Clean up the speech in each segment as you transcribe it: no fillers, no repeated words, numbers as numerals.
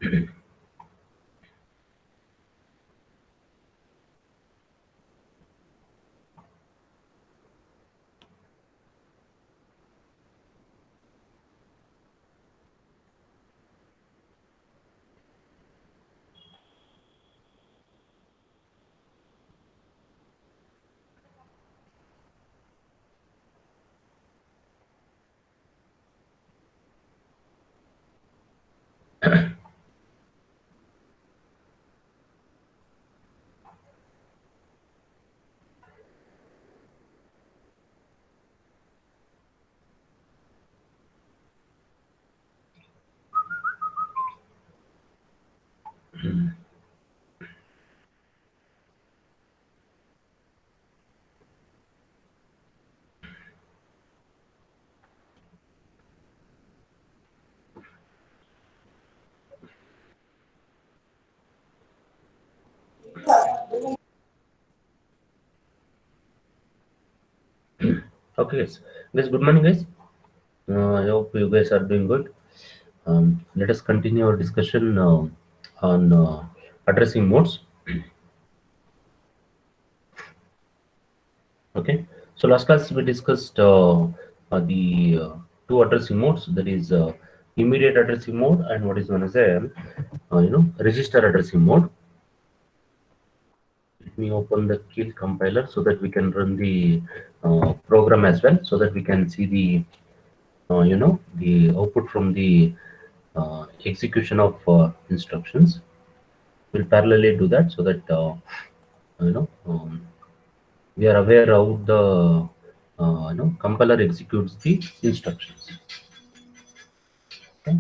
Okay, guys, good morning, guys. I hope you guys are doing good. Let us continue our discussion on addressing modes. Okay, so last class we discussed the two addressing modes, that is immediate addressing mode and what is known as a register addressing mode. Let me open the kill compiler so that we can run the program as well, so that we can see the the output from the execution of instructions. We'll parallelly do that so that you know we are aware how the compiler executes the instructions. Okay.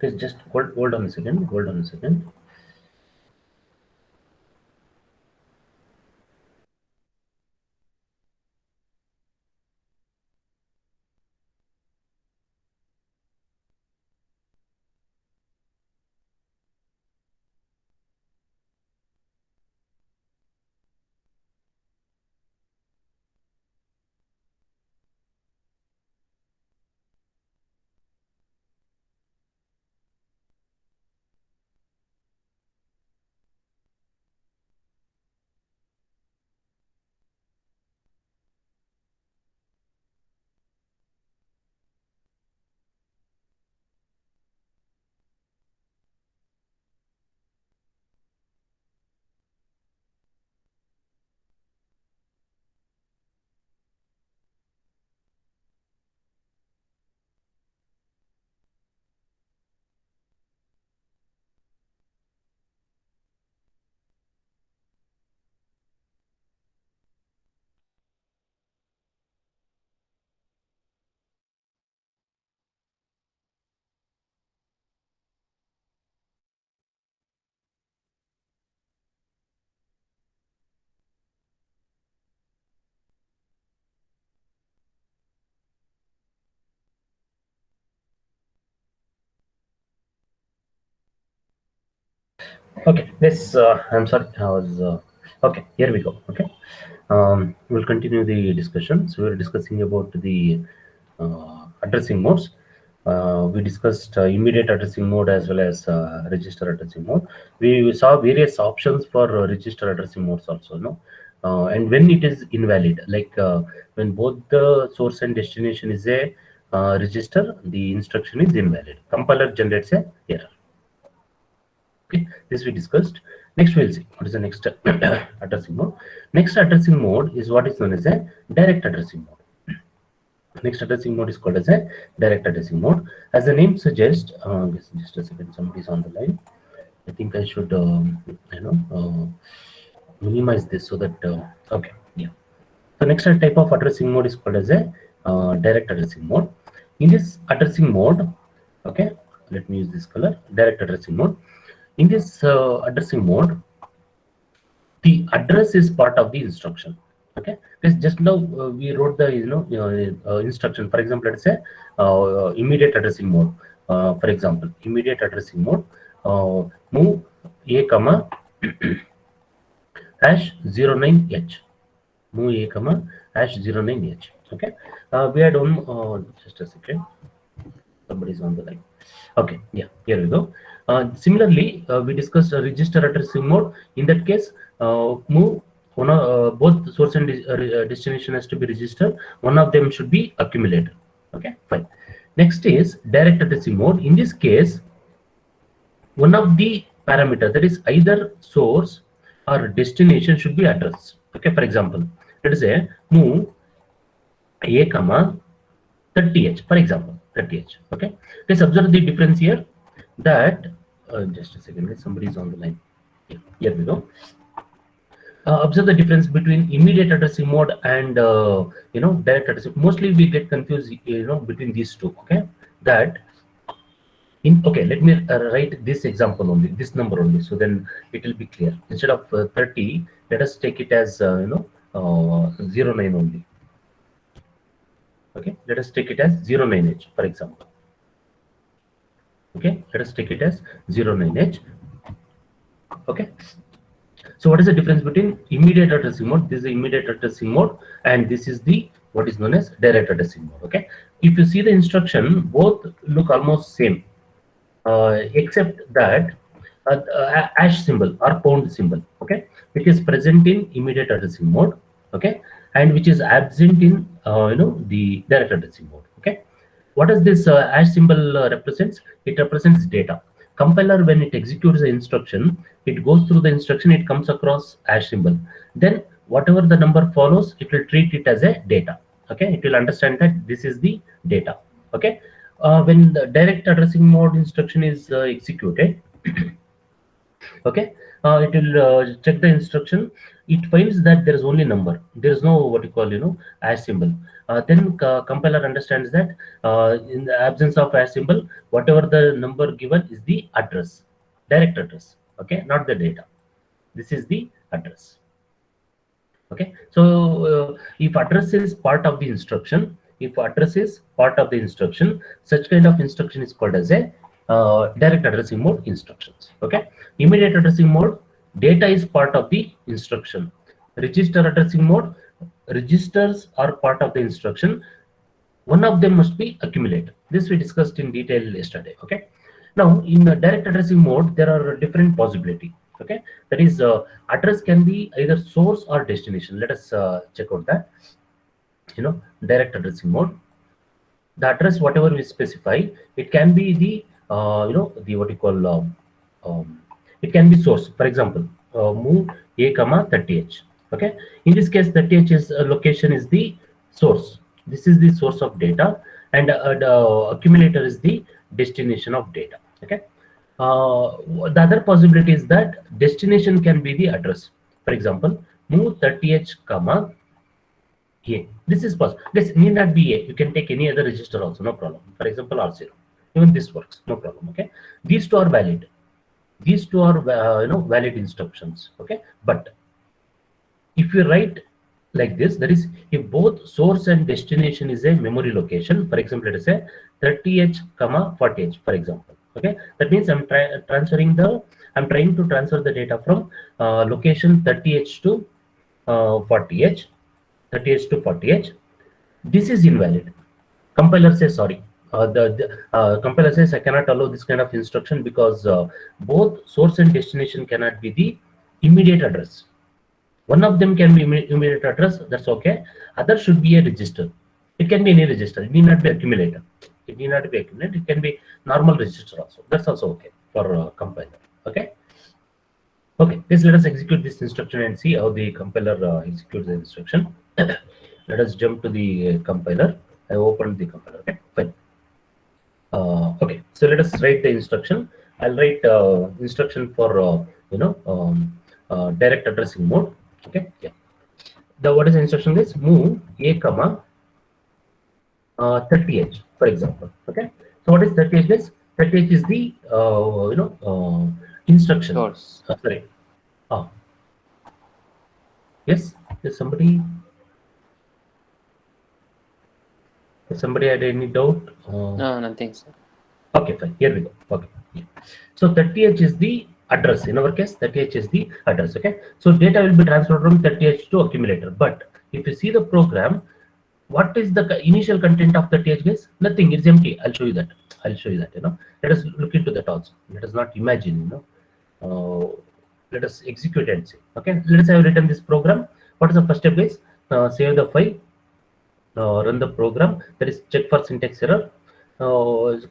Okay, just hold on a second. Hold on a second. Okay, yes, I'm sorry. I was okay. Here we go. Okay, we'll continue the discussion. So we're discussing about the addressing modes. We discussed immediate addressing mode as well as register addressing mode. We saw various options for register addressing modes also, no? And when it is invalid, like when both the source and destination is a register, the instruction is invalid. Compiler generates a error. Okay, this we discussed. Next, we'll see what is the next addressing mode. Next addressing mode is what is known as a direct addressing mode. Next addressing mode is called as a direct addressing mode. As the name suggests, just a second, somebody is on the line. I think I should, minimize this so that, okay, yeah. So next type of addressing mode is called as a direct addressing mode. In this addressing mode, okay, let me use this color, direct addressing mode. In this addressing mode, the address is part of the instruction. Okay, this just now we wrote the instruction. For example, let's say immediate addressing mode. For example, immediate addressing mode, move a comma hash 09h, move a comma hash 09h. Okay, we had one. Just a second. Somebody's on the line. Okay, yeah, here we go. Similarly, we discussed a register addressing mode. In that case, move both source and destination has to be registered. One of them should be accumulated. Okay, fine. Next is direct addressing mode. In this case, one of the parameter, that is either source or destination, should be addressed. Okay, for example, let us say move a comma 30h, for example, 30h. Okay, let's observe the difference here. That just a second, somebody is on the line. Yeah, here we go. Observe the difference between immediate addressing mode and direct addressing. Mostly we get confused between these two. Okay, that okay, let me write this example only, this number only, so then it will be clear. Instead of 30, let us take it as 09 only. Okay, let us take it as 09h, for example. Okay, let us take it as 09h. Okay, so what is the difference between immediate addressing mode? This is the immediate addressing mode, and this is the what is known as direct addressing mode. Okay, if you see the instruction, both look almost same, except that hash symbol or pound symbol, okay, which is present in immediate addressing mode, okay, and which is absent in the direct addressing mode. Okay, what does this hash symbol represents? It represents data. Compiler, when it executes the instruction, it goes through the instruction, it comes across hash symbol. Then whatever the number follows, it will treat it as a data. Okay, it will understand that this is the data. Okay, when the direct addressing mode instruction is executed, okay, it will check the instruction. It finds that there is only number. There is no what you call hash symbol. Then compiler understands that in the absence of hash symbol, whatever the number given is the address, direct address. Okay, not the data. This is the address. Okay, so if address is part of the instruction, such kind of instruction is called as a direct addressing mode instructions. Okay, immediate addressing mode, data is part of the instruction. Register addressing mode, registers are part of the instruction. One of them must be accumulated. This we discussed in detail yesterday. Okay, now in the direct addressing mode, there are different possibility. Okay, that is address can be either source or destination. Let us check out that. Direct addressing mode, the address whatever we specify, it can be the the what you call it can be source. For example, move a comma 30h. Okay, in this case 30h is location is the source. This is the source of data, and the accumulator is the destination of data. Okay, the other possibility is that destination can be the address. For example, move 30h comma a. This is possible. This need not be a. You can take any other register also, no problem. For example, R0. Even this works, no problem. Okay, these two are valid. These two are valid instructions. Okay, but if you write like this, that is, if both source and destination is a memory location. For example, let us say 30h comma 40h. For example, okay, that means I'm trying to transfer the data from location 30h to 40h. 30h to 40h. This is invalid. Compiler says sorry. Compiler says I cannot allow this kind of instruction because both source and destination cannot be the immediate address. One of them can be immediate address. That's okay. Other should be a register. It can be any register. It need not be accumulator. It need not be accumulator. It can be normal register also. That's also okay for compiler. Okay. Okay. Let us execute this instruction and see how the compiler executes the instruction. Let us jump to the compiler. I opened the compiler. Okay, fine. Okay, so let us write the instruction. I'll write instruction for direct addressing mode. Okay, yeah. What is the instruction? Is move a comma 30h, for example. Okay, so what is 30h? Is 30h is the instruction. Sorry. Yes. Is somebody? Somebody had any doubt? No, nothing, sir. Okay, fine. Here we go. Okay. Yeah. So 30h is the address. In our case, 30h is the address. Okay. So data will be transferred from 30h to accumulator. But if you see the program, what is the initial content of 30H, guys? Nothing, it's empty. I'll show you that. Let us look into that also. Let us not imagine, let us execute and see. Okay, let us have written this program. What is the first step, guys? Save the file, run the program. That is check for syntax error.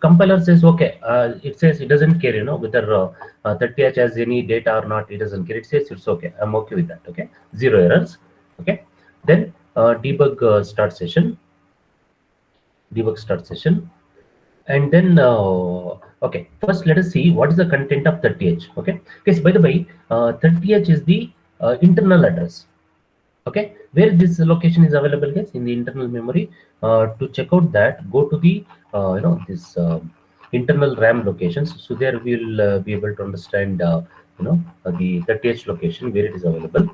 Compiler says okay. It says it doesn't care, whether 30H has any data or not. It doesn't care. It says it's okay. I'm okay with that. Okay, zero errors. Okay, then debug start session. And then okay, first let us see what is the content of 30H. Okay, guys, by the way, 30H is the internal address. Okay, where this location is available, guys? In the internal memory. To check out that, go to the this internal RAM locations. So there we'll be able to understand the 30H location where it is available.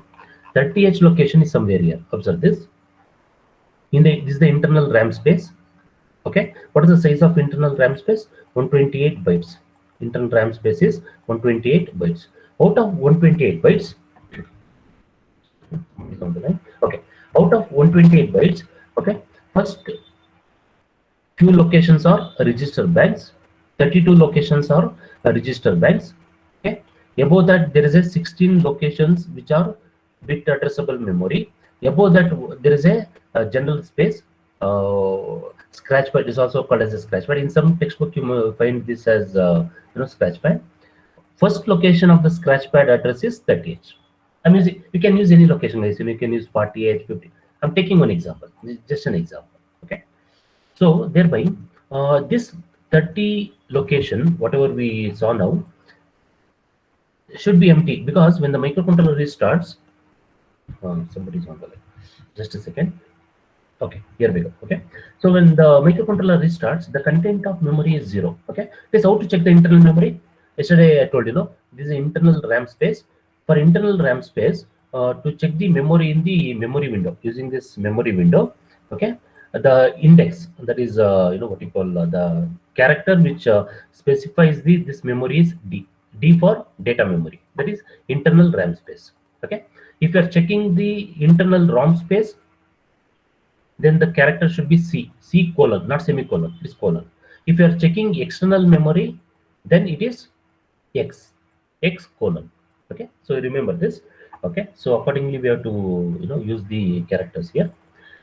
30H location is somewhere here. Observe this. This is the internal RAM space. Okay, what is the size of internal RAM space? 128 bytes. Internal RAM space is 128 bytes. Out of 128 bytes, okay, out of 128 bytes, okay, first few locations are register banks, 32 locations are register banks. Okay, above that there is a 16 locations which are bit addressable memory. Above that there is a general space. Scratchpad is also called as a scratchpad. In some textbook you may find this as scratchpad. First location of the scratchpad address is 30H. I'm using, you can use any location, guys. You can use 40H, 50. I'm taking one example, just an example. Okay, so thereby this 30 location, whatever we saw now, should be empty, because when the microcontroller restarts, somebody's on the line. Just a second. Okay, here we go. Okay, so when the microcontroller restarts, the content of memory is 0. Okay, this how to check the internal memory. Yesterday I told you, this is internal RAM space. For internal RAM space, to check the memory in the memory window, using this memory window, okay, the index, that is what you call the character which specifies this memory is D for data memory, that is internal RAM space. Okay, if you are checking the internal ROM space, then the character should be C colon, not semicolon, it is colon. If you are checking external memory, then it is X colon. Okay, so remember this. Okay, so accordingly we have to use the characters here.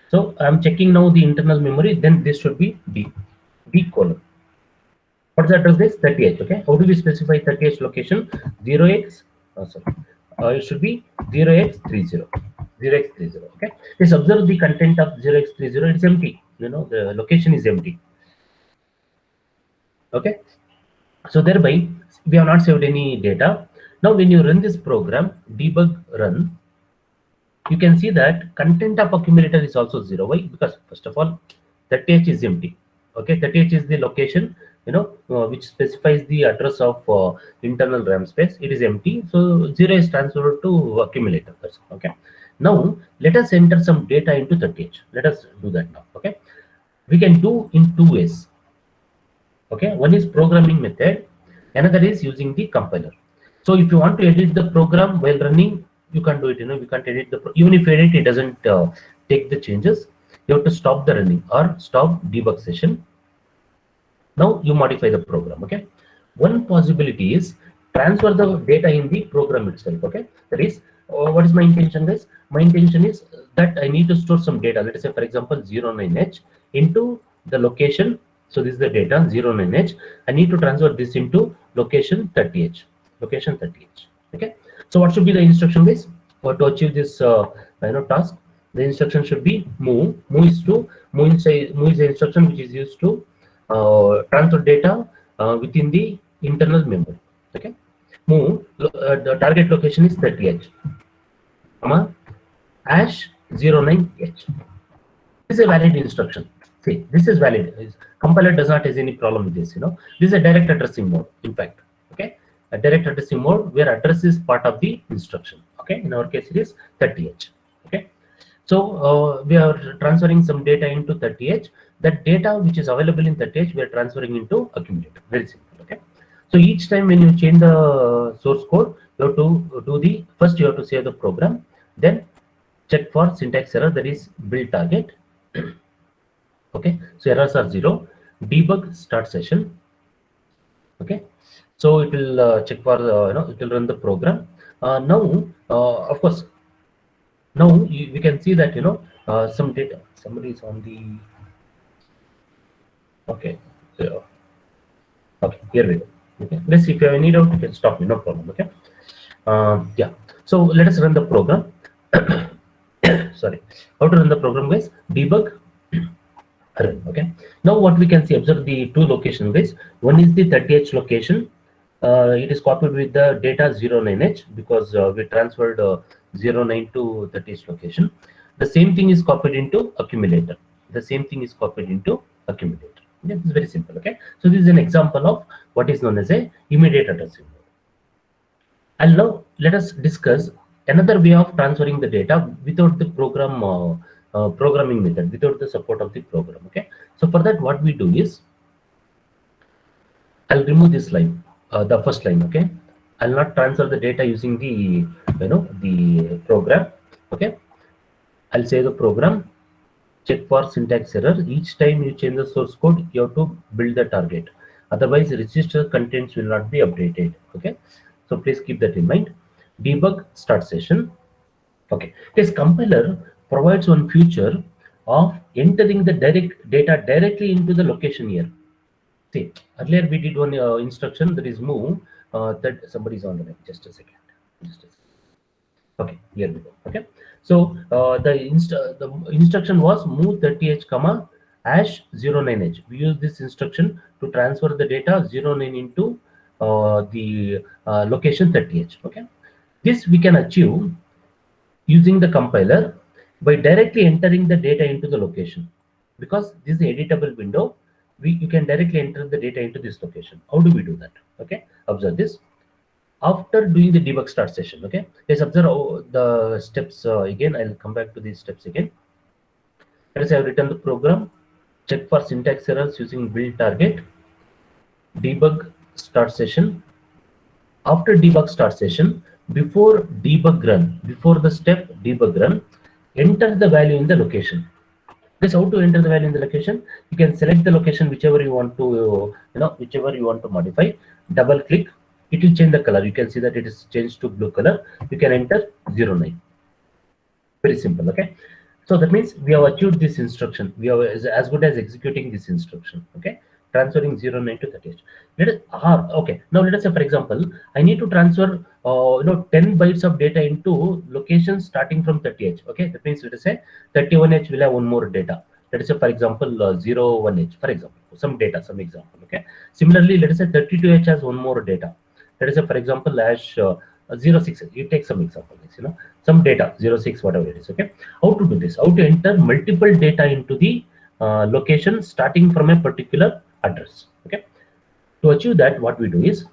So I'm checking now the internal memory, then this should be D colon. What's the address? This 30H. Okay, how do we specify 30H location? 0x, it should be 0x30. 0x30. Okay, let's observe the content of 0x30. It's empty. The location is empty. Okay, so thereby we have not saved any data. Now when you run this program, debug run, you can see that content of accumulator is also 0. Why? Because first of all, 30H is empty. Okay, 30H is the location which specifies the address of internal RAM space. It is empty, so 0 is transferred to accumulator. Okay, now let us enter some data into 30H. Let us do that now. Okay, we can do in two ways. Okay, one is programming method, another is using the compiler. So if you want to edit the program while running, you can do it. We can't edit the even if you edit, it doesn't take the changes. You have to stop the running or stop debug session. Now you modify the program. Okay, one possibility is transfer the data in the program itself. Okay, that is what is my intention, guys? My intention is that I need to store some data. Let us say, for example, 09H into the location. So this is the data 09H. I need to transfer this into location 30H. Location 30H. Okay. So what should be the instruction, guys? For to achieve this task, the instruction should be move. Move is the instruction which is used to transfer data within the internal memory. Okay. Move. The target location is 30H. Hash 09H. This is a valid instruction. See, this is valid. Compiler does not have any problem with this. This is a direct addressing mode. In fact, okay, a direct addressing mode where address is part of the instruction. Okay, in our case it is 30H. Okay, so we are transferring some data into 30H. That data which is available in 30H, we are transferring into accumulator. Very simple. Okay, so each time when you change the source code, you have to do the first. You have to save the program, then check for syntax error, that is build target. Okay, so errors are 0. Debug start session. Okay, so it will check for it will run the program. Now, of course, now we can see that some data. Somebody is on the. Okay, so, okay, here we go. Okay, let's see if you have any doubt, you can stop me, no problem. Okay, yeah. So let us run the program. Sorry, how to run the program, guys? Debug run. Okay, now what we can see, observe the two location, guys. One is the 30h location. It is copied with the data 09h because we transferred 09 to 30h location. The same thing is copied into accumulator. The same thing is copied into accumulator. Okay, it's very simple. Okay, so this is an example of what is known as a immediate addressing. And now let us discuss another way of transferring the data without the programming method, without the support of the program. Okay, so for that, what we do is I'll remove this line, the first line. Okay, I'll not transfer the data using the the program. Okay, I'll say the program. Check for syntax error. Each time you change the source code, you have to build the target. Otherwise, register contents will not be updated. Okay, so please keep that in mind. Debug start session. Okay, this compiler provides one feature of entering the direct data directly into the location here. See, earlier we did one instruction that is move. That somebody is on the line. Just a second. Just a second. Okay, here we go. Okay, so the instruction was move 30h comma hash 09h. We use this instruction to transfer the data 09 into the location 30h. Okay, this we can achieve using the compiler by directly entering the data into the location, because this is an editable window. You can directly enter the data into this location. How do we do that? Okay, observe this. After doing the debug start session, okay, let's observe the steps again. I'll come back to these steps again. Let us have written the program, check for syntax errors using build target, debug start session. After debug start session, before debug run, before the step debug run, enter the value in the location. This how to enter the value in the location. You can select the location whichever you want to whichever you want to modify. Double click, it will change the color. You can see that it is changed to blue color. You can enter 09. Very simple. Okay, so that means we have achieved this instruction. We are as good as executing this instruction. Okay, transferring 09 to 30h. Let us okay, now let us say, for example, I need to transfer 10 bytes of data into locations starting from 30h. Okay, that means let us say 31h will have one more data. Let us say, for example, 01h, for example, some data, some example. Okay, similarly, let us say 32h has one more data. Let us say, for example, hash 06. You take some example, some data 06, whatever it is. Okay, how to do this? How to enter multiple data into the location starting from a particular address. Okay, to achieve that, what we do is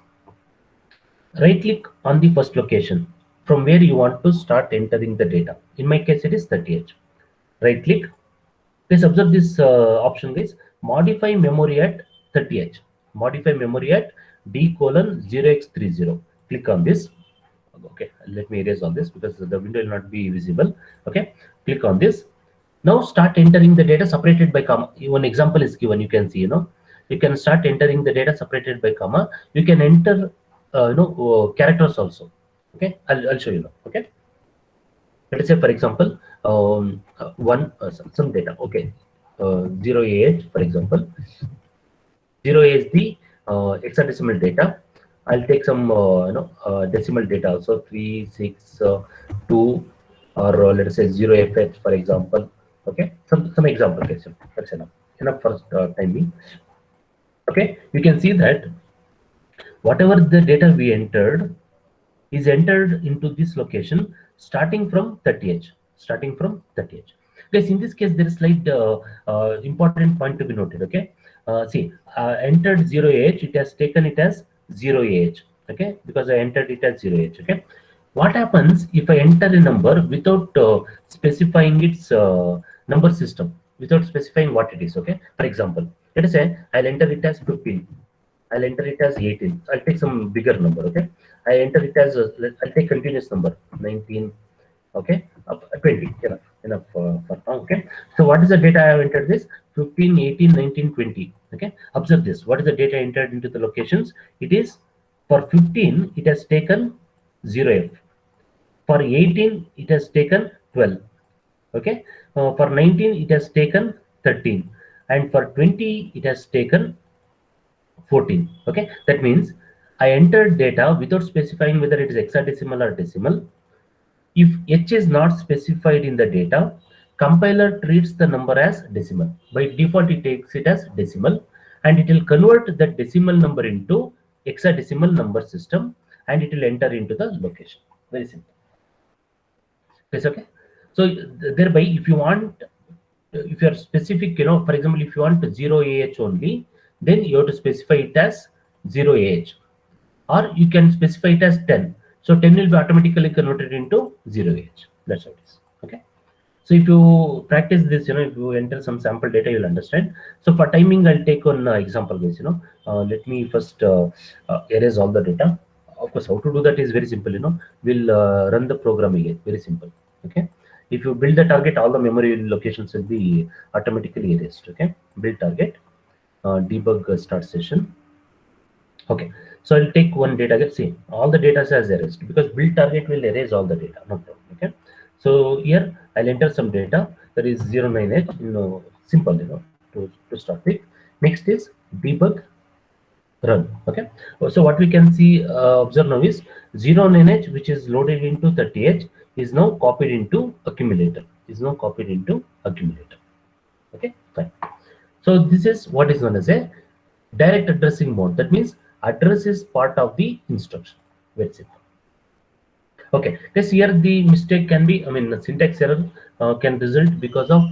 right click on the first location from where you want to start entering the data. In my case, it is 30h. Right click. Please observe this option is modify memory at 30h. Modify memory at D:0x30. Click on this. Okay, let me erase all this because the window will not be visible. Okay, click on this. Now start entering the data separated by comma. One example is given. You can see, you can start entering the data separated by comma. You can enter, characters also. Okay, I'll show you now. Okay, let us say, for example, some data. Okay, 0AH, for example. 0 is the hexadecimal data. I'll take some decimal data also, 3, 6, 2, or let us say 0FH, for example. Okay, some example question. That's enough for time being. Okay, you can see that whatever the data we entered is entered into this location starting from 30h. Starting from 30h. Guys, in this case, there is slight important point to be noted. Okay, see, entered 0AH, it has taken it as 0AH. Okay, because I entered it as 0AH. Okay, what happens if I enter a number without specifying its number system, without specifying what it is? Okay, for example, let us say I'll enter it as 15. I'll enter it as 18. I'll take some bigger number. Okay, I enter it as I'll take continuous number 19. Okay, 20. Enough. enough for now. Okay, so what is the data I have entered? This 15, 18, 19, 20. Okay, observe this. What is the data entered into the locations? It is for 15, it has taken 0f. For 18, it has taken 12. Okay, for 19, it has taken 13, and for 20, it has taken 14. Okay, that means I entered data without specifying whether it is hexadecimal or decimal. If H is not specified in the data, compiler treats the number as decimal. By default, it takes it as decimal, and it will convert that decimal number into hexadecimal number system, and it will enter into the location. Very simple. Yes, okay. So thereby, if you want, if you are specific, for example, if you want 0 AH only, then you have to specify it as 0 AH, or you can specify it as 10. So 10 will be automatically converted into 0 AH. That's how it is. Okay. So if you practice this, if you enter some sample data, you'll understand. So for timing, I'll take on example base. Let me first erase all the data. Of course, how to do that is very simple. We'll run the program again. Very simple. Okay. If you build the target, all the memory locations will be automatically erased. Okay. Build target, debug start session. Okay. So I'll take one data. See, all the data has erased because build target will erase all the data. No problem. Okay. So here I'll enter some data. That is 09H. Simple. To start with. Next is debug run. Okay. So what we can see, observe now is 09H, which is loaded into 30H, is now copied into accumulator. Okay. Fine. So this is what is known as a direct addressing mode. That means address is part of the instruction. Very simple. Okay, this here the mistake can be, the syntax error can result because of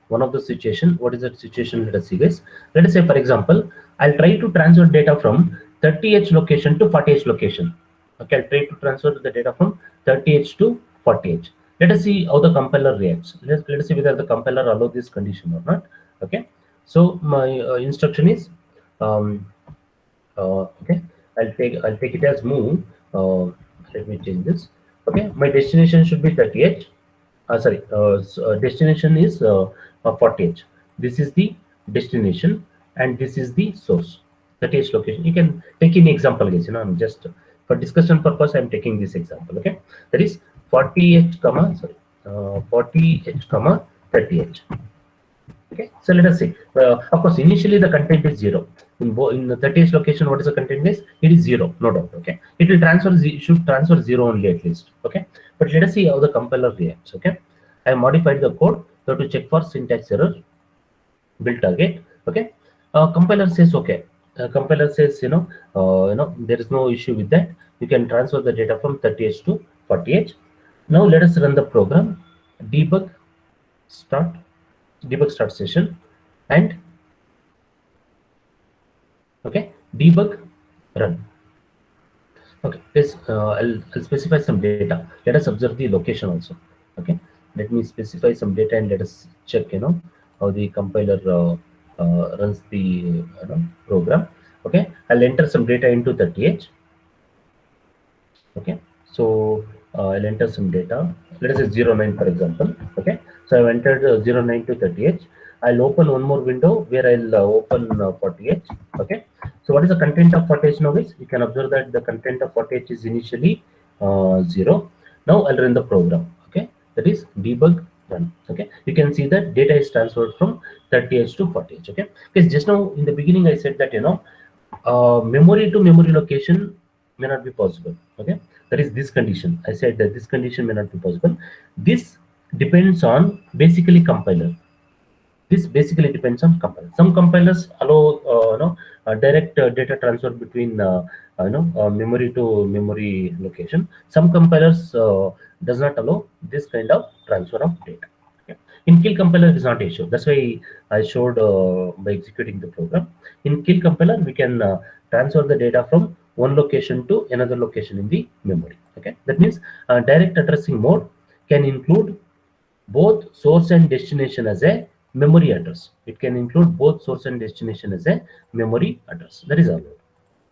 one of the situation. What is that situation? Let us see, guys. Let us say, for example, I'll try to transfer data from 30H location to 40H location. Okay, I'll try to transfer the data from 30H to 40H. Let us see how the compiler reacts. Let us see whether the compiler allows this condition or not. Okay, so my instruction is okay, I'll take it as move. Let me change this. Okay, my destination should be 30H. Sorry, destination is 40H. This is the destination, and this is the source. 30H location. You can take any example, guys. I'm just for discussion purpose. I'm taking this example. Okay, that is 40H comma 40H comma 30H. Okay, so let us see. Of course, initially the content is 0. In the 30th location, what is the content is? It is 0, no doubt. Okay, it will transfer, should transfer 0 only at least. Okay, but let us see how the compiler reacts. Okay, I modified the code. So to check for syntax error, build target. Okay, compiler says okay. Compiler says there is no issue with that. You can transfer the data from 30H to 40H. Now let us run the program. Debug start. Debug start session, and okay, debug run. Okay, this I'll specify some data. Let us observe the location also. Okay, let me specify some data and let us check how the compiler runs the program. Okay, I'll enter some data into 30H. Okay, so I'll enter some data. Let us say 09, for example. Okay, so I've entered 09 to 30H. I'll open one more window where I'll open 40H. Okay, so what is the content of 40H now, guys? You can observe that the content of 40H is initially 0. Now I'll run the program. Okay, that is debug run. Okay, you can see that data is transferred from 30H to 40H. Okay, because just now in the beginning I said that memory to memory location may not be possible. Okay, that is this condition. I said that this condition may not be possible. This depends on basically compiler. This basically depends on compiler. Some compilers allow direct data transfer between memory to memory location. Some compilers does not allow this kind of transfer of data. Okay. In kill compiler is not issue. That's why I showed by executing the program. In kill compiler we can transfer the data from one location to another location in the memory. Okay, that means direct addressing mode can include both source and destination as a memory address. It can include both source and destination as a memory address. That is allowed.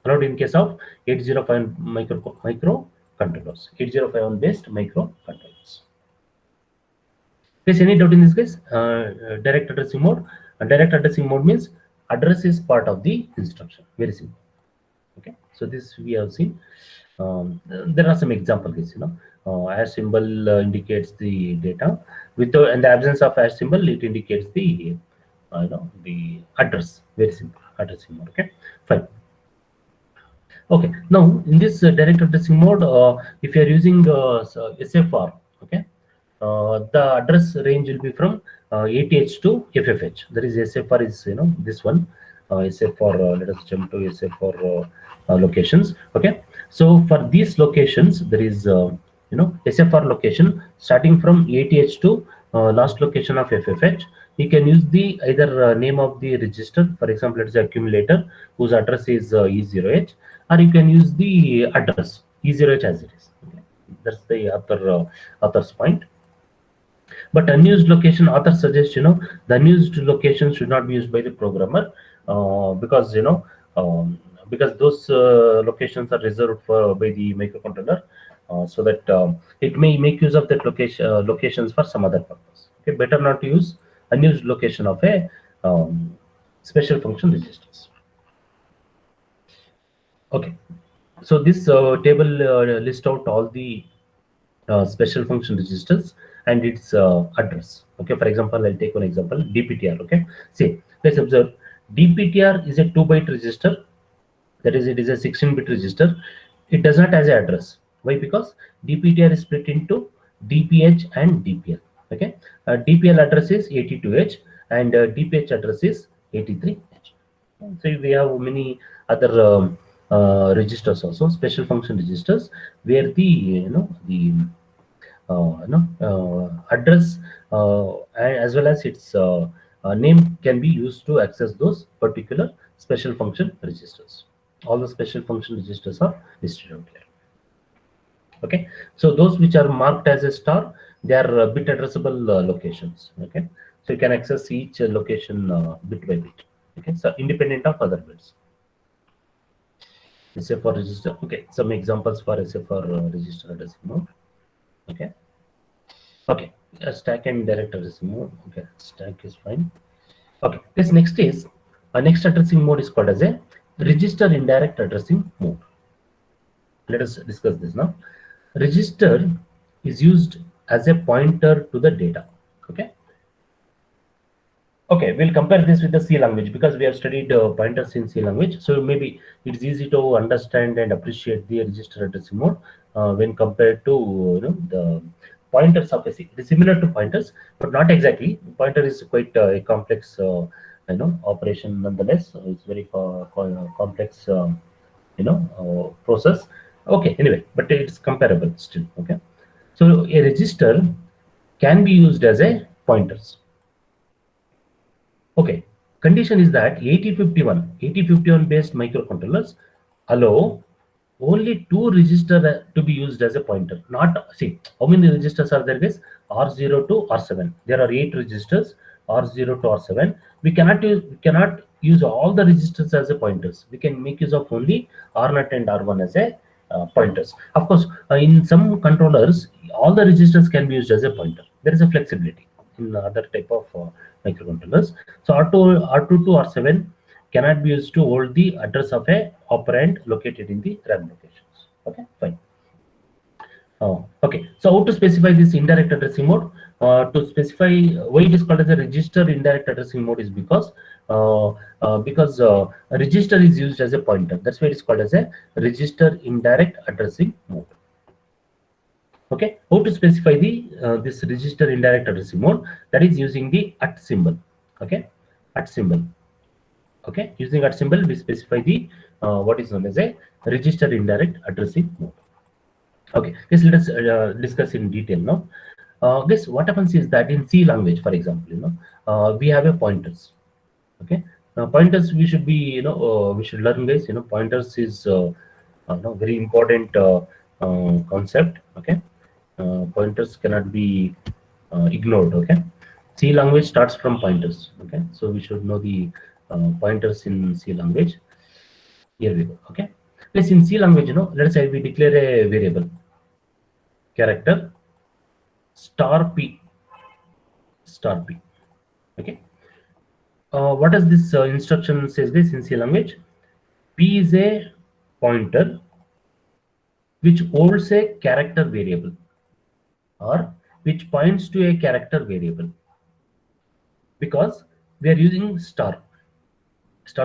Allowed in case of 805 microcontrollers, 8051 based microcontrollers. Is any doubt in this case? Direct addressing mode. Direct addressing mode means address is part of the instruction. Very simple. Okay, so this we have seen. There are some example cases. Hash symbol indicates the data. Without in the absence of hash symbol, it indicates the the address. Very simple addressing mode. Okay, fine. Okay, now in this direct addressing mode, if you are using SFR, okay, the address range will be from ATH to FFH. That is SFR is this one. SFR. Let us jump to SFR locations. Okay, so for these locations, there is SFR location starting from ATH to last location of FFH. You can use the either name of the register, for example, let's say accumulator whose address is E0H, or you can use the address E0H as it is. Okay. That's the author's point. But unused location, author suggests the unused location should not be used by the programmer because because those locations are reserved for by the microcontroller, so that it may make use of that locations for some other purpose. Okay, better not to use unused location of a special function registers. Okay, so this table lists out all the special function registers and its address. Okay, for example, I'll take one example, DPTR. Okay, see, let's observe DPTR is a 2-byte register. That is, it is a 16-bit register. It does not has an address. Why? Because DPTR is split into DPH and DPL. Okay, DPL address is 82H and DPH address is 83H. So we have many other registers also, special function registers, where the address as well as its name can be used to access those particular special function registers. All the special function registers are listed out here. Okay, so those which are marked as a star, they are bit addressable locations. Okay, so you can access each location bit by bit. Okay, so independent of other bits. SFR register. Okay, some examples for SFR register addressing mode. Okay, okay, stack and direct addressing mode. Okay, stack is fine. Okay, this next is next addressing mode is called as a register indirect addressing mode. Let us discuss this now. Register is used as a pointer to the data. Okay. Okay, we'll compare this with the C language because we have studied pointers in C language. So maybe it's easy to understand and appreciate the register addressing mode when compared to the pointers of a C. It is similar to pointers, but not exactly. Pointer is quite a complex operation nonetheless. It's very complex process. Okay, anyway, but it's comparable still. Okay, so a register can be used as a pointers. Okay, condition is that 8051 based microcontrollers allow only 2 registers to be used as a pointer. Not, see, how many registers are there, guys? R0 to R7. There are 8 registers, R0 to R7. We cannot use all the registers as a pointers. We can make use of only R0 and R1 as a pointers. Of course, in some controllers, all the registers can be used as a pointer. There is a flexibility in other type of microcontrollers. So R2 to R7 cannot be used to hold the address of a operand located in the RAM locations. Okay, fine. Okay, so how to specify this indirect addressing mode? To specify why it is called as a register indirect addressing mode is because a register is used as a pointer. That's why it is called as a register indirect addressing mode. Okay, how to specify the this register indirect addressing mode? That is using the @ symbol. Okay, @ symbol. Okay, using @ symbol we specify the what is known as a register indirect addressing mode. Okay, yes, let us discuss in detail now. Guess what happens is that in C language, for example, we have a pointers. Okay, pointers we should be we should learn, guys. Pointers is very important concept. Okay, pointers cannot be ignored. Okay, C language starts from pointers. Okay, so we should know the pointers in C language. Here we go. Okay, let's in C language, let's say we declare a variable character *p. star p. Okay. What does this instruction says this in C language? P is a pointer which holds a character variable or which points to a character variable, because we are using star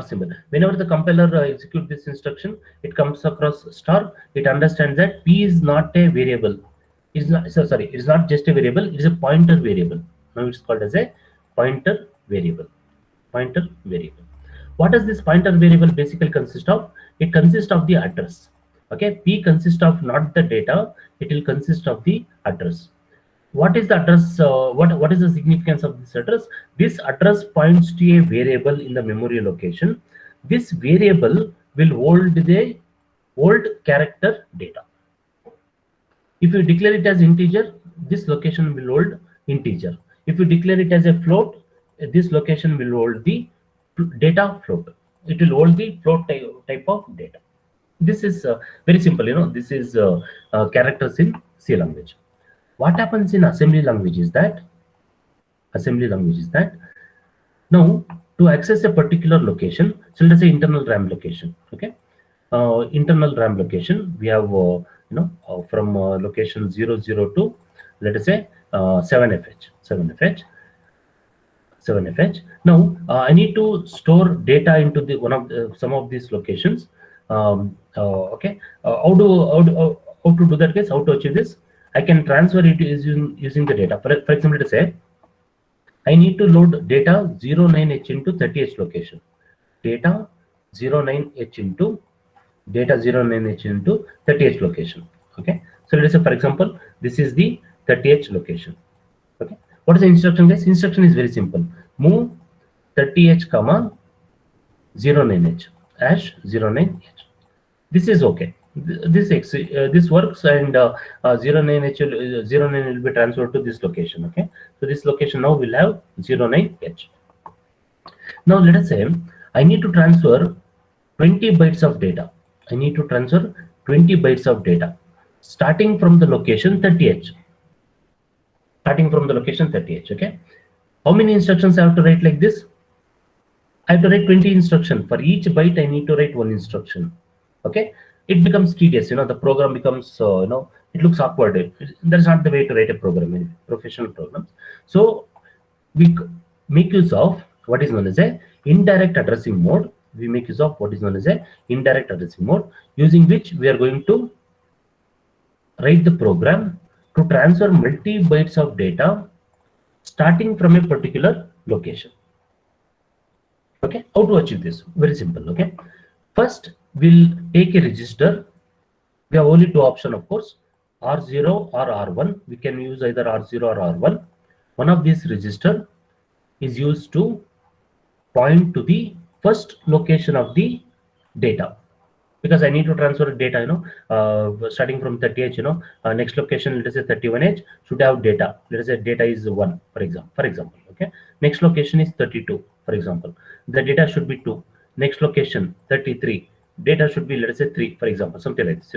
symbol. Whenever the compiler execute this instruction, it comes across star. It understands that p is not a variable. It's not, sorry, it's not just a variable. It is a pointer variable. Now it's called as a pointer variable. Pointer variable. What does this pointer variable basically consist of? It consists of the address. Okay, p consists of not the data. It will consist of the address. What is the address? What is the significance of this address? This address points to a variable in the memory location. This variable will hold the old character data. If you declare it as integer, this location will hold integer. If you declare it as a float, this location will hold the data float. It will hold the float type of data. This is very simple. This is characters in C language. What happens in assembly language is that now, to access a particular location, so let's say internal RAM location. Okay, internal RAM location, we have from location 002, let us say 7fh. Now I need to store data into the some of these locations. Okay, how to do that, guys? How to achieve this? I can transfer it using the data. For example, to say I need to load data 09h into 30h location. Data 09h into 30h location. Okay. So let us say, for example, this is the 30h location. Okay. What is the instruction, guys? Instruction is very simple. Move 30h comma 09h hash 09h. This is okay. This works, and 09 will be transferred to this location. Okay, so this location now will have 09h. Now let us say I need to transfer 20 bytes of data. Starting from the location 30h. Okay, how many instructions I have to write like this? I have to write 20 instructions. For each byte I need to write one instruction. Okay, it becomes tedious. The program becomes it looks awkward. That's not the way to write a program in professional programs. So we make use of what is known as a indirect addressing mode. Using which we are going to write the program to transfer multi bytes of data starting from a particular location. Okay, how to achieve this? Very simple. Okay, first we'll take a register. We have only two options, of course, R0 or R1. We can use either R0 or R1. One of these register is used to point to the first location of the data, because I need to transfer data, starting from 30h, next location, let us say 31h, should have data. Let us say data is 1, for example. Okay, next location is 32, for example. The data should be 2. Next location 33, data should be, let us say 3, for example, something like this.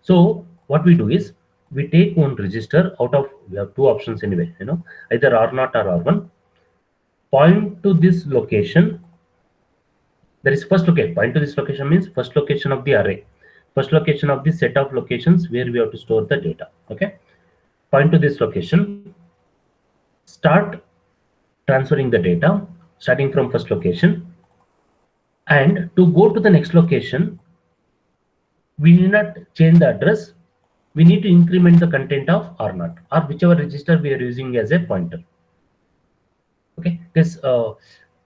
So what we do is we take one register out of, we have two options anyway, either R0 or R1. Point to this location. There is first location. Point to this location means first location of the array, first location of the set of locations where we have to store the data. Okay, point to this location, start transferring the data starting from first location, and to go to the next location we need not change the address. We need to increment the content of R0 or whichever register we are using as a pointer. Okay, this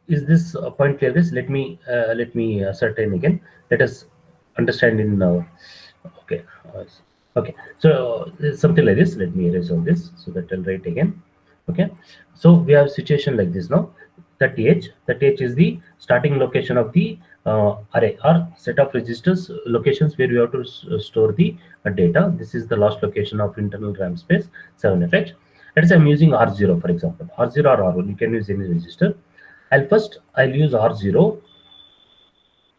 is this point clear? This let me ascertain again. Let us understand in okay. So something like this. Let me erase all this so that I'll write again. Okay, so we have situation like this now. 30h is the starting location of the array or set of registers locations where we have to store the data. This is the last location of internal RAM space 7fh. Let's say I'm using R0, for example. R0 or R1, you can use any register. I'll use R0,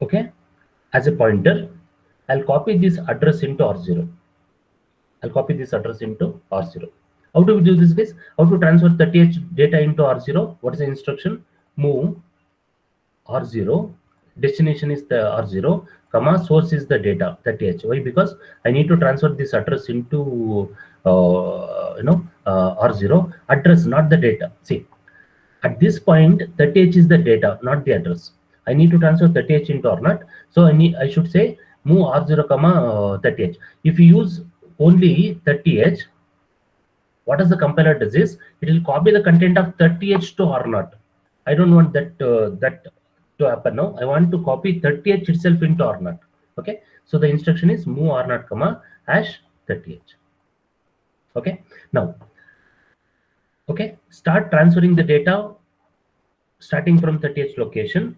okay, as a pointer. I'll copy this address into R0. How do we do this, guys? How to transfer 30H data into R0? What is the instruction? Move R0, destination is the R0, comma, source is the data 30H. Why? Because I need to transfer this address into R0 address, not the data. See, at this point 30H is the data, not the address. I need to transfer 30H into R0, so I should say move R0 comma 30H. If you use only 30H, what does the compiler does is it will copy the content of 30H to R0. I don't want that to happen now. I want to copy 30H itself into R0. Okay, so the instruction is move R0 comma hash 30H. Okay, now start transferring the data starting from 30H location.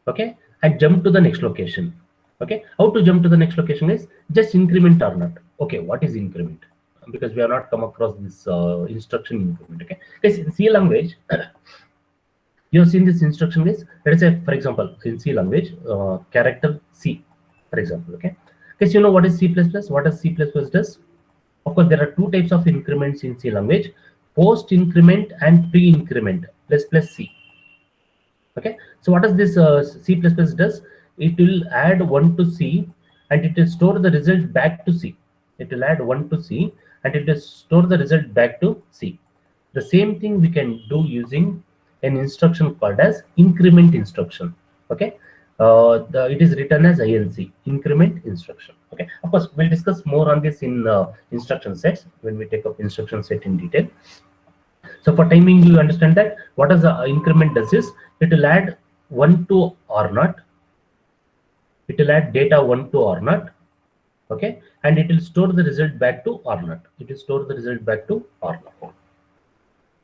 Okay, and jump to the next location. Okay, how to jump to the next location is just increment R0. Okay, what is increment? Because we have not come across this instruction increment. Okay, guys, in C language you have seen this instruction is, let us say for example in C language character C, for example. Okay, guys, you know what is C++? What does C++ does? Of course, there are two types of increments in C language: post increment and pre increment plus C. Okay, so what does this C++ does? It will add 1 to C and it will store the result back to C. It will add 1 to C and it will store the result back to C. The same thing we can do using an instruction called as increment instruction. Okay, it is written as INC, increment instruction. Okay, of course we'll discuss more on this in instruction sets when we take up instruction set in detail. So for timing, you understand that what does the increment does is it will add 1 to R0. It will add data 1 to R0. Okay, and it will store the result back to R0. It will store the result back to R0.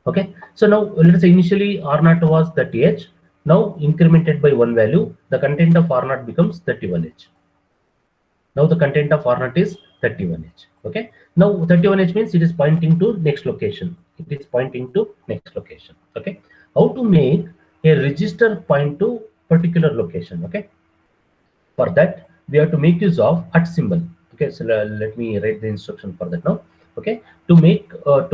Okay, so now let us say initially R0 was 30H. Now incremented by one value, the content of R0 becomes 31H. Now the content of R0 is 31H. Okay, now 31H means it is pointing to next location. It is pointing to next location. Okay, how to make a register point to particular location? Okay, for that we have to make use of at symbol. Okay, so let me write the instruction for that now. Okay, to make a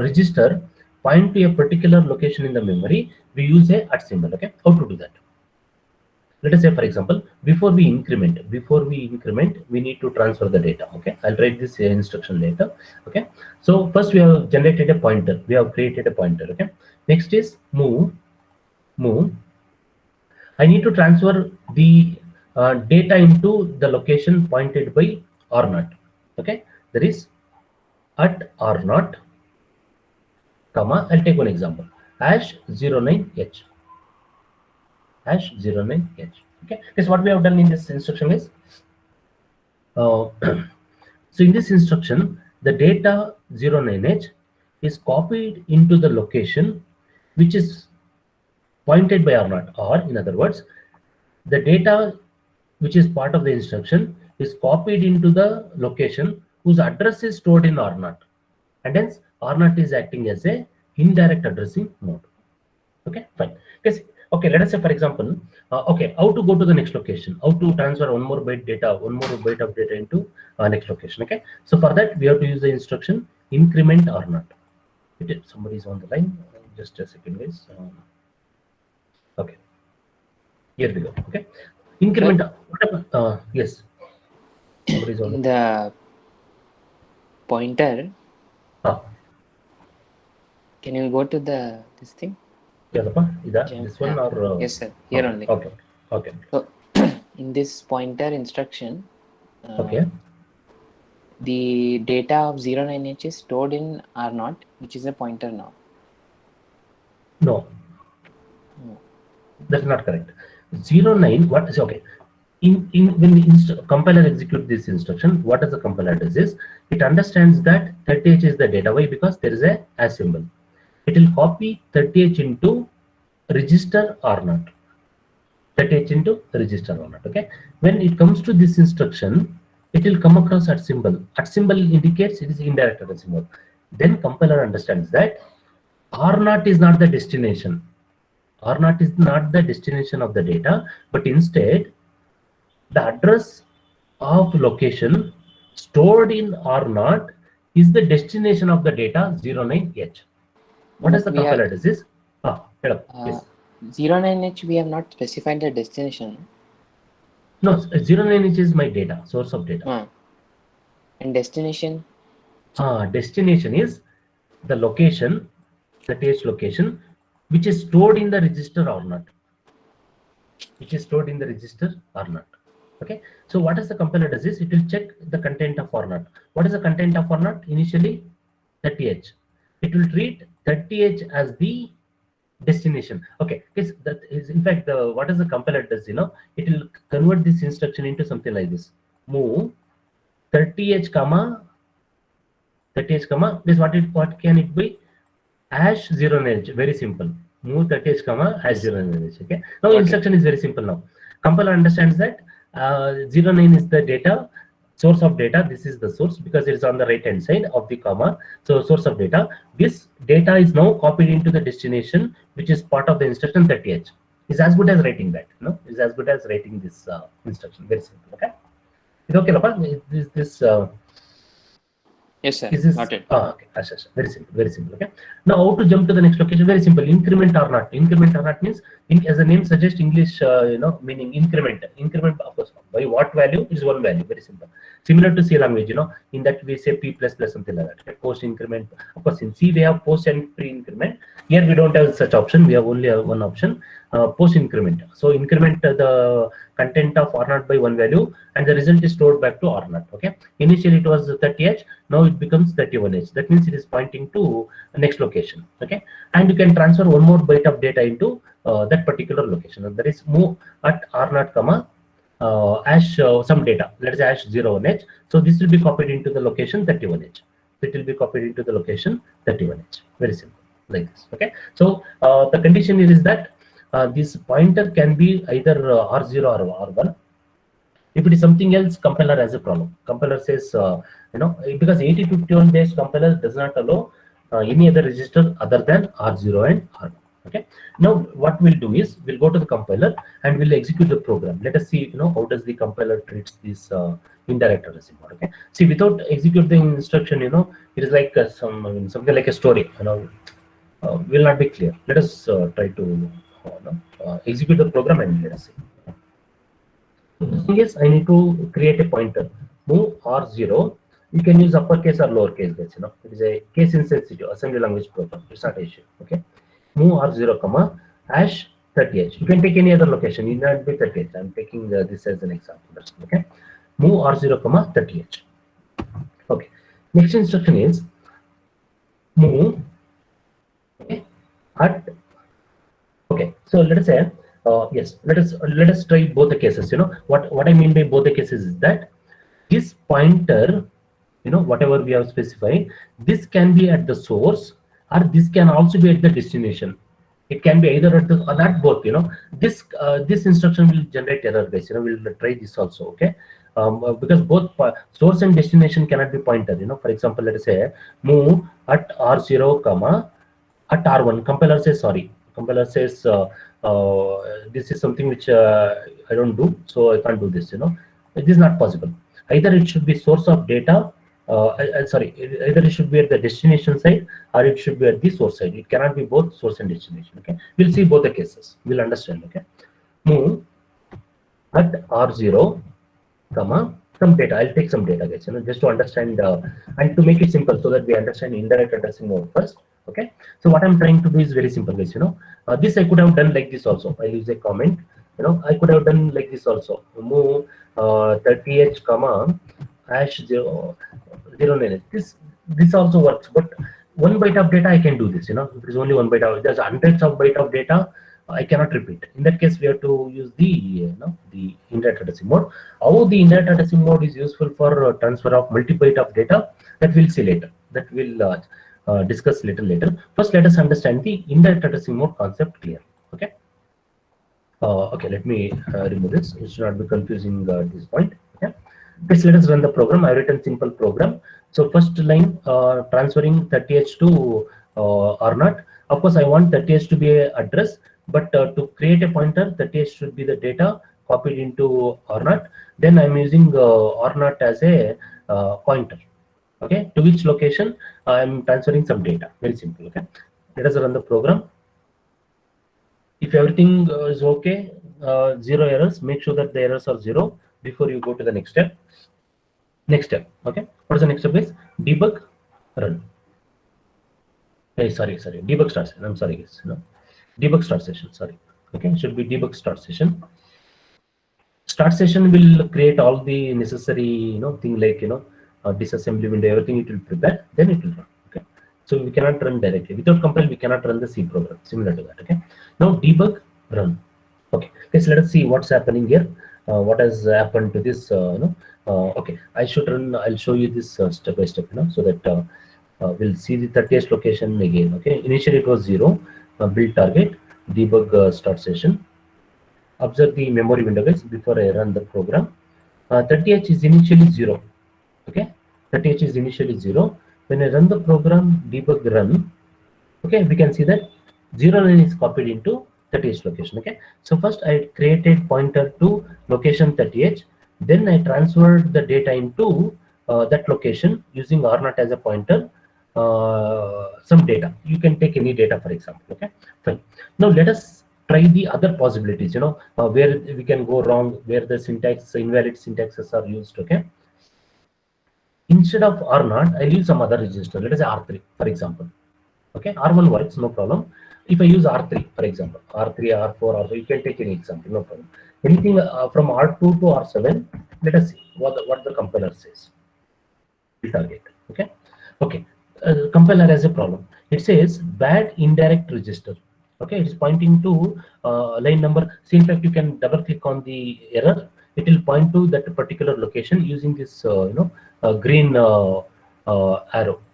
register point to a particular location in the memory, we use a at symbol. Okay, how to do that? Let us say for example, before we increment, we need to transfer the data. Okay, I'll write this instruction later. Okay, so first we have generated a pointer, we have created a pointer. Okay, next is move. I need to transfer the data into the location pointed by R0. Okay, there is at R0 comma, I'll take one example, hash 09H. Hash 09H. Okay, this what we have done in this instruction is so in this instruction the data 09H is copied into the location which is pointed by R0, or in other words the data which is part of the instruction is copied into the location whose address is stored in R0, and hence R0 is acting as a indirect addressing mode. Okay, fine. Okay, let us say for example, okay, how to go to the next location, how to transfer one more byte of data into next location. Okay, so for that we have to use the instruction increment R0. Somebody is on the line, just a second guys. Okay, here we go. Okay, increment. Yes, somebody is on the pointer. Can you go to this thing? Yeah, this one or yes sir, here only. Okay. So in this pointer instruction, okay, the data of 09H is stored in R0, which is a pointer now. No, that's not correct. 09, what is okay? When the compiler execute this instruction, what does the compiler does is it understands that 30H is the data. Why? Because there is a as symbol. It will copy 30H into register R0. 30H into register R0. Okay. When it comes to this instruction, it will come across at symbol. At symbol indicates it is indirect addressing mode. Then compiler understands that R0 is not the destination. R0 is not the destination of the data, but instead the address of location stored in R0 is the destination of the data 09H. What is the compiler does is? Hello, please. 09H, we have not specified the destination. No, 09H is my data, source of data. And destination? Destination is the location, the TH location, which is stored in the register or not. Which is stored in the register or not. Okay. So what is the compiler does is it will check the content of or not. What is the content of or not? Initially 30H. It will treat 30H as the destination. Okay, because that is in fact what is the compiler does, you know, it will convert this instruction into something like this: move 30H comma 30H comma this, what can it be? Hash 09H. Very simple. Move 30H comma hash 09H. Okay, now instruction is very simple. Now compiler understands that 09 is the data, source of data. This is the source because it is on the right hand side of the comma. So source of data, this data is now copied into the destination, which is part of the instruction 30H. Is as good as writing that, no? Is as good as writing this instruction. Very simple. Okay, is okay, Lapa? Is this yes, sir. is this Noted. Okay, very simple, very simple. Okay, now how to jump to the next location? Very simple. Increment or not. Increment or not means, as the name suggests, English meaning increment. Increment, of course, by what value is one value. Very simple. Similar to C language, in that we say P plus plus, something like that. Okay? Post increment. Of course, in C we have post and pre increment. Here we don't have such option. We have only one option, post increment. So increment the content of R naught by one value, and the result is stored back to R naught. Okay. Initially it was 30H. Now it becomes 31H. That means it is pointing to the next location. Okay. And you can transfer one more byte of data into that particular location. And that is move at R naught comma hash some data. Let us say hash 01H. So this will be copied into the location 31H. It will be copied into the location 31H. Very simple, like this. Okay. So the condition is that this pointer can be either R0 or R1. If it is something else, compiler has a problem. Compiler says, because 8051 based compiler does not allow any other register other than R0 and R1. Okay. Now what we'll do is we'll go to the compiler and we'll execute the program. Let us see, how does the compiler treats this indirect addressing mode. Okay. See, without executing instruction, it is like something like a story. Will not be clear. Let us try to execute the program and let us see. The thing is, I need to create a pointer. Move R0. You can use uppercase or lowercase. It is a case insensitive assembly language program. It's not an issue. Okay. Move R0 comma hash 30H. You can take any other location. It need not be 30H. I'm taking this as an example. Okay. Move R0 comma 30H. Okay. Next instruction is move at. Okay. So let us say yes. Let us try both the cases. What I mean by both the cases is that this pointer, whatever we have specified, this can be at the source, or this can also be at the destination. It can be either at the or not both. This instruction will generate error, guys. We'll try this also. Okay. Because both source and destination cannot be pointer. For example, let us say move at R0 comma at R1. Compiler says sorry. Compiler says this is something which I don't do, so I can't do this. It is not possible. Either it should be source of data. Either it should be at the destination side or it should be at the source side. It cannot be both source and destination. Okay, we'll see both the cases. We'll understand. Okay, move at R0 comma some data. I'll take some data, guys. Just to understand and to make it simple so that we understand indirect addressing mode first. Okay, so what I'm trying to do is very simple, guys. This I could have done like this also. I'll use a comment. I could have done like this also. Move 30H comma hash 09H. This also works, but one byte of data I can do this. If it is only one byte of, there's hundreds of byte of data, I cannot repeat. In that case, we have to use the the indirect addressing mode. How the indirect addressing mode is useful for transfer of multi-byte of data, that we'll see later. That will discuss little later. First, let us understand the indirect addressing mode concept clear. Okay. Okay, let me remove this. It should not be confusing at this point. Okay. Please let us run the program. I've written simple program. So first line transferring 30H to R0. Of course, I want 30H to be an address, but to create a pointer, 30H should be the data copied into R0. Then I'm using R0 as a pointer. Okay, to which location I am transferring some data. Very simple. Okay, let us run the program. If everything is okay, zero errors, make sure that the errors are zero before you go to the next step. Next step. Okay, what is the next step? Is debug, run. Hey, sorry, debug start session. I'm sorry, guys. No, debug start session. Sorry. Okay, it should be debug start session. Start session will create all the necessary, thing like, disassembly window, everything it will prepare, then it will run. Okay, so we cannot run directly without compile. We cannot run the C program similar to that. Okay, now debug, run. Okay, let's let us see what's happening here. What has happened to this? Okay, I should run. I'll show you this step by step, so that we'll see the 30th location again. Okay, initially it was 0. Build target, debug start session. Observe the memory window, guys, before I run the program. 30H is initially 0. Okay, 30H is initially 0. When I run the program, debug run, okay, we can see that 09 is copied into 30H location. Okay, so first I created pointer to location 30H, then I transferred the data into that location using R0 as a pointer. Some data, you can take any data, for example. Okay, fine. Now let us try the other possibilities, where we can go wrong, where the syntax, invalid syntaxes are used. Okay, instead of R0, I'll use some other register. Let us say R3, for example. Okay, R1 works, no problem. If I use R3, for example, R3, R4, R4, you can take any example, no problem. Anything from R2 to R7, let us see what the compiler says. Target. Okay, okay. Compiler has a problem. It says bad indirect register. Okay, it is pointing to line number. See, in fact, you can double click on the error. It will point to that particular location using this green arrow.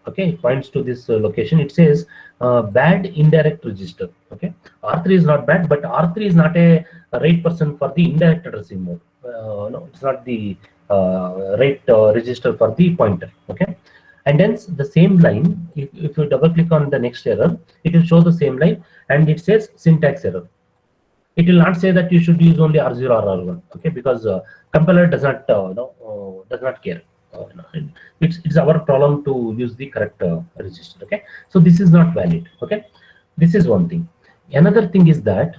Okay, it points to this location. It says bad indirect register. Okay, R3 is not bad, but R3 is not a right person for the indirect addressing mode. No, it's not the right register for the pointer. Okay, and then the same line, if you double click on the next error, it will show the same line, and it says syntax error. It will not say that you should use only R0 or R1. Okay, because compiler does not does not care. It's our problem to use the correct register. Okay, so this is not valid. Okay, this is one thing. Another thing is that,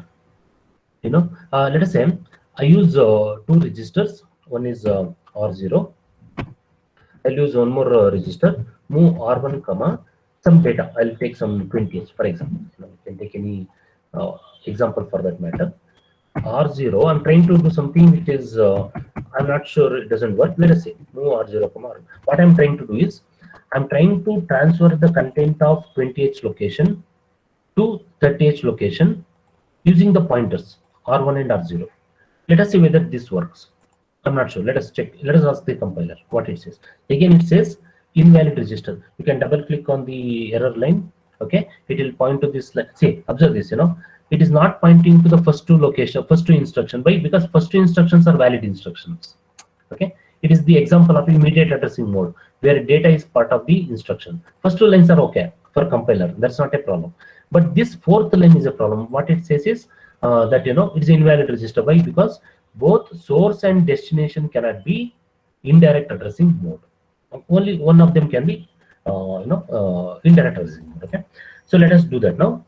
let us say I use two registers. One is R0. I'll use one more register. Move R1 comma some data. I'll take some 20H, for example. You can take any example for that matter. R0, I'm trying to do something which is I'm not sure it doesn't work. Let us say move R0 comma R1. What I'm trying to do is I'm trying to transfer the content of 20H location to 30H location using the pointers R1 and R0. Let us see whether this works. I'm not sure. Let us check. Let us ask the compiler what it says. Again, it says invalid register. You can double click on the error line. Okay, it will point to this. See, observe this. It is not pointing to the first two instruction. Why? Because first two instructions are valid instructions. Okay, it is the example of immediate addressing mode where data is part of the instruction. First two lines are okay for compiler. That's not a problem. But this fourth line is a problem. What it says is that it is invalid register. Why? Because both source and destination cannot be indirect addressing mode. Only one of them can be indirect addressing mode. Okay, so let us do that now.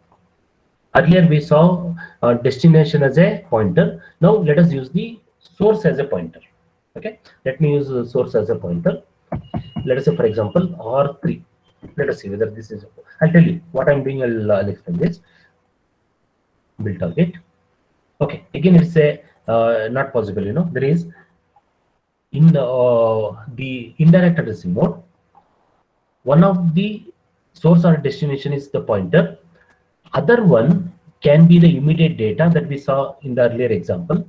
Earlier we saw destination as a pointer. Now let us use the source as a pointer. Okay, let me use the source as a pointer. Let us say, for example, R3. Let us see whether this is. I'll tell you what I'm doing. I'll explain this. Build target. Okay, again it's a not possible. There is in the indirect addressing mode. One of the source or destination is the pointer. Other one can be the immediate data that we saw in the earlier example,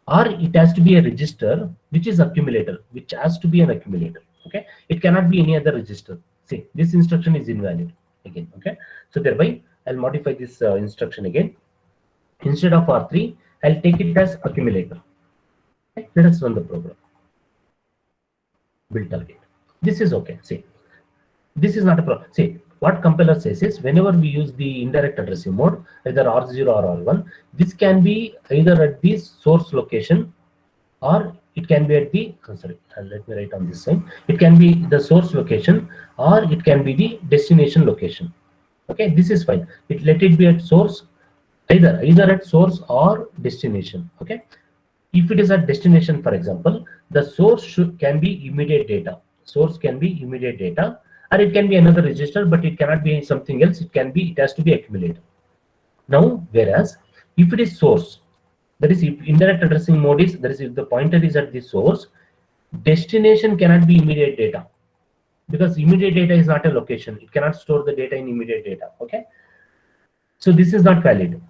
or it has to be a register which is accumulator, which has to be an accumulator. Okay, it cannot be any other register. See, this instruction is invalid again. Okay, so thereby I'll modify this instruction again. Instead of R3, I'll take it as accumulator. Okay, let us run the program. Build target. This is okay. See, this is not a problem. See, what compiler says is whenever we use the indirect addressing mode, either R0 or R1, this can be either at the source location or it can be at the sorry, let me write on this side. It can be the source location or it can be the destination location. Okay, this is fine. Let it be at source, either at source or destination. Okay, if it is at destination, for example, the source can be immediate data. Source can be immediate data, or it can be another register, but it cannot be something else. It has to be accumulator. Now, whereas if it is source, that is if indirect addressing mode is, that is if the pointer is at the source, destination cannot be immediate data, because immediate data is not a location. It cannot store the data in immediate data. Okay, so this is not valid.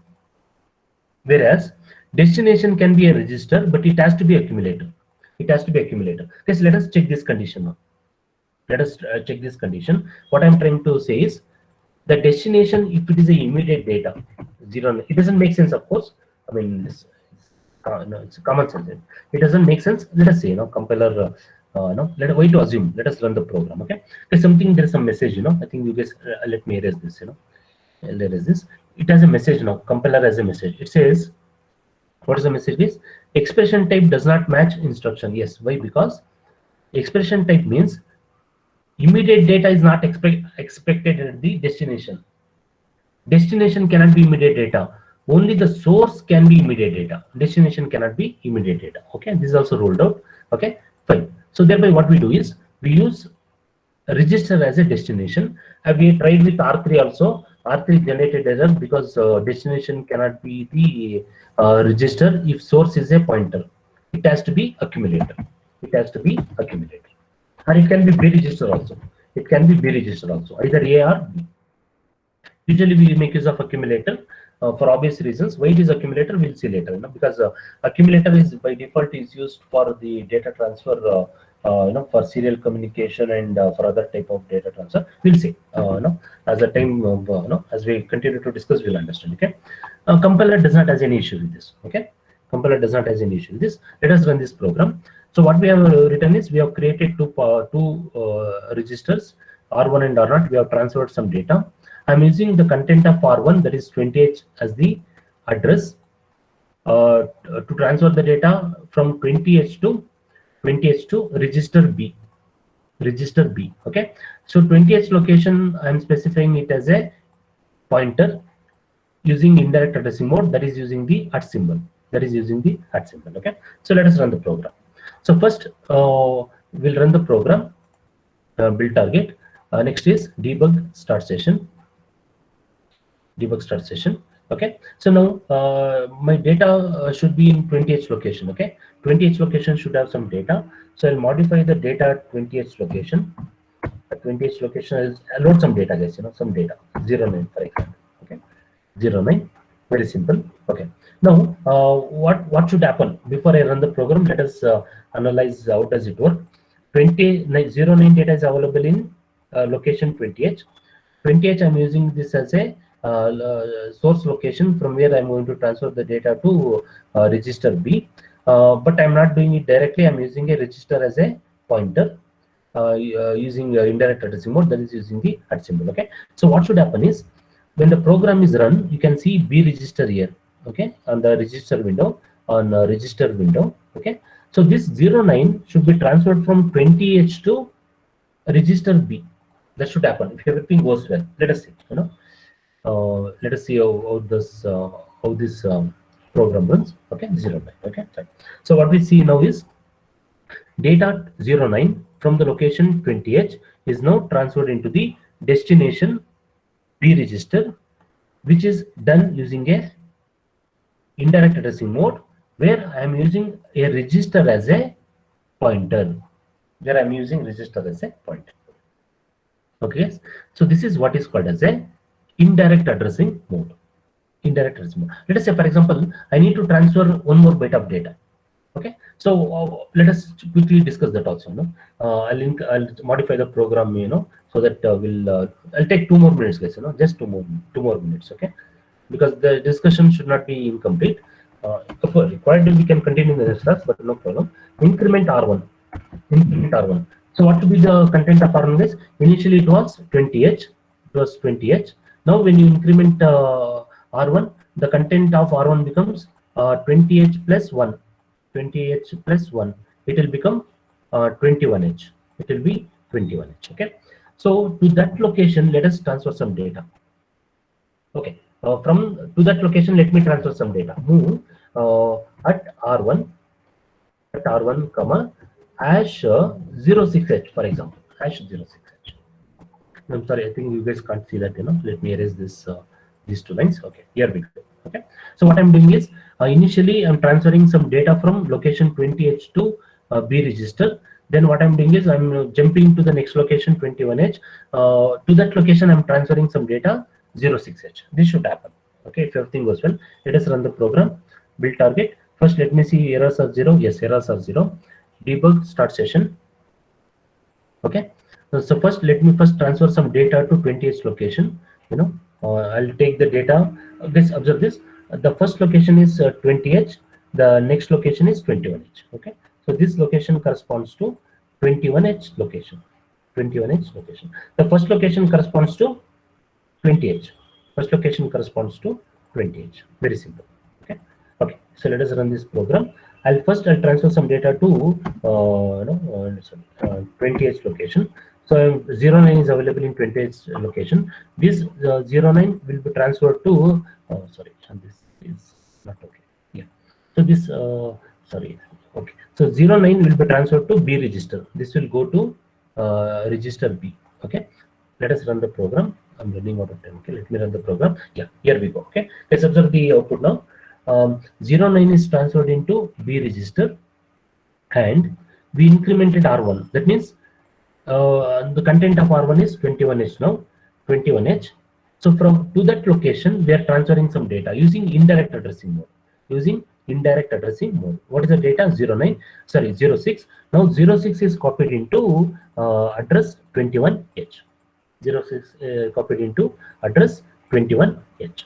Whereas destination can be a register, but it has to be accumulator. It has to be accumulator. Okay, so let us check this condition now. Let us check this condition. What I'm trying to say is the destination, if it is a immediate data, 0, it doesn't make sense, of course. I mean, no, it's common sense. It doesn't make sense. Let us say, compiler, why to assume? Let us run the program. Okay, there's some message. I think you guys let me erase this. There is this. It has a message now. Compiler has a message. It says, what is the message? Is expression type does not match instruction. Yes. Why? Because expression type means immediate data is not expected at the destination. Destination cannot be immediate data. Only the source can be immediate data. Destination cannot be immediate data. Okay, this is also rolled out. Okay, fine. So thereby what we do is we use register as a destination. We tried with R3 also. R3 generated error because destination cannot be the register if source is a pointer. It has to be accumulator. It has to be accumulator. And it can be B register also. It can be B register also, either A or B. Usually we make use of accumulator for obvious reasons. Why it is accumulator, we'll see later. Because accumulator is by default is used for the data transfer, for serial communication and for other type of data transfer. We'll see. As the time as we continue to discuss, we'll understand. Okay. Compiler does not have any issue with this. Okay. Compiler does not have any issue with this. Let us run this program. So what we have written is we have created two registers, R1 and R0. We have transferred some data. I'm using the content of R1, that is 20H, as the address to transfer the data from 20H to register B. Register B. Okay. So 20H location, I'm specifying it as a pointer using indirect addressing mode, that is using the @ symbol. That is using the @ symbol. Okay. So let us run the program. So first we'll run the program, build target. Next is debug start session. Debug start session. Okay. So now my data should be in 20H location. Okay. 20H location should have some data. So I'll modify the data at 20H location. At 20H location, I'll load some data, guys. Some data 09, for example. Okay. 09. Very simple. Okay. Now, what should happen before I run the program? Let us analyze how does it work. 09 data is available in location 20H. 20H, I'm using this as a source location from where I'm going to transfer the data to register B. But I'm not doing it directly. I'm using a register as a pointer using indirect addressing mode, that is using the @ symbol. Okay. So what should happen is when the program is run, you can see B register here. Okay, on the register window, register window. Okay, so this 09 should be transferred from 20H to register B. That should happen if everything goes well. Let us see. Let us see how this program runs. Okay, 09. Okay, fine. So what we see now is data 09 from the location 20H is now transferred into the destination B register, which is done using a indirect addressing mode, where I am using a register as a pointer. Where I am using register as a pointer. Okay, so this is what is called as a indirect addressing mode. Indirect addressing mode. Let us say, for example, I need to transfer one more byte of data. Okay, so let us quickly discuss that also. I'll modify the program, so that I'll take 2 more minutes, guys. Just two more minutes. Okay. Because the discussion should not be incomplete. If required, we can continue the class, but no problem. Increment R1. Increment R1. So what will be the content of R1, guys? Initially it was 20H. It was 20H. Now when you increment R1, the content of R1 becomes 20H plus 1. 20H plus 1. it will become 21H. It will be 21H. Okay. So to that location, let us transfer some data. Okay. From to that location, let me transfer some data. Move at R1 comma hash 06H, for example, hash 06H. I'm sorry, I think you guys can't see that. Let me erase this these two lines. Okay, here we go. Okay, so what I'm doing is initially I'm transferring some data from location 20H to B register. Then what I'm doing is I'm jumping to the next location 21H. To that location I'm transferring some data 06H. This should happen. Okay, if everything goes well, let us run the program. Build target. First, let me see errors are zero. Yes, errors are zero. Debug start session. Okay, so first let me first transfer some data to 20H location. I'll take the data. This observe this. The first location is 20H. The next location is 21H. Okay, so this location corresponds to 21H location. 21H location. The first location corresponds to 20H. First location corresponds to 20H. Very simple. Okay. Okay. So let us run this program. I'll transfer some data to 20H location. So 09 is available in 20H location. This 09 will be transferred to sorry, this is not okay. Yeah. So this sorry. Okay. So 09 will be transferred to B register. This will go to register B. Okay. Let us run the program. I'm running out of time. Okay, let me run the program. Yeah, here we go. Okay, let's observe the output now. 09 is transferred into B register, and we incremented R1. That means the content of R1 is 21H now, 21H. So from to that location, we are transferring some data using indirect addressing mode. Using indirect addressing mode. What is the data? 09, sorry, 06. Now 06 is copied into address 21H. 06 copied into address 21H.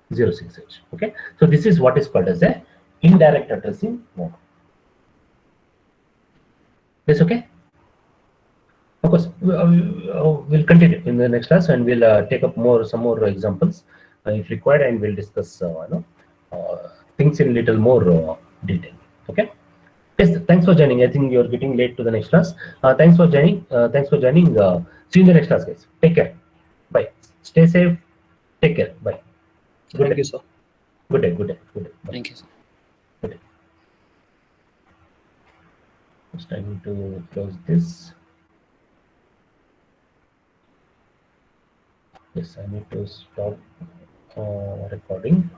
06H. Okay, so this is what is called as a indirect addressing mode. Yes, okay. Of course, we'll continue in the next class, and we'll take up some more examples if required, and we'll discuss things in little more detail. Okay. Yes, thanks for joining. I think you're getting late to the next class. Thanks for joining. See you in the next class, guys. Take care. Bye. Stay safe. Take care. Bye. Thank you, sir. Good day. Good day. Good day. Bye. Thank you, sir. Good day. Just I need to close this. Yes, I need to stop recording.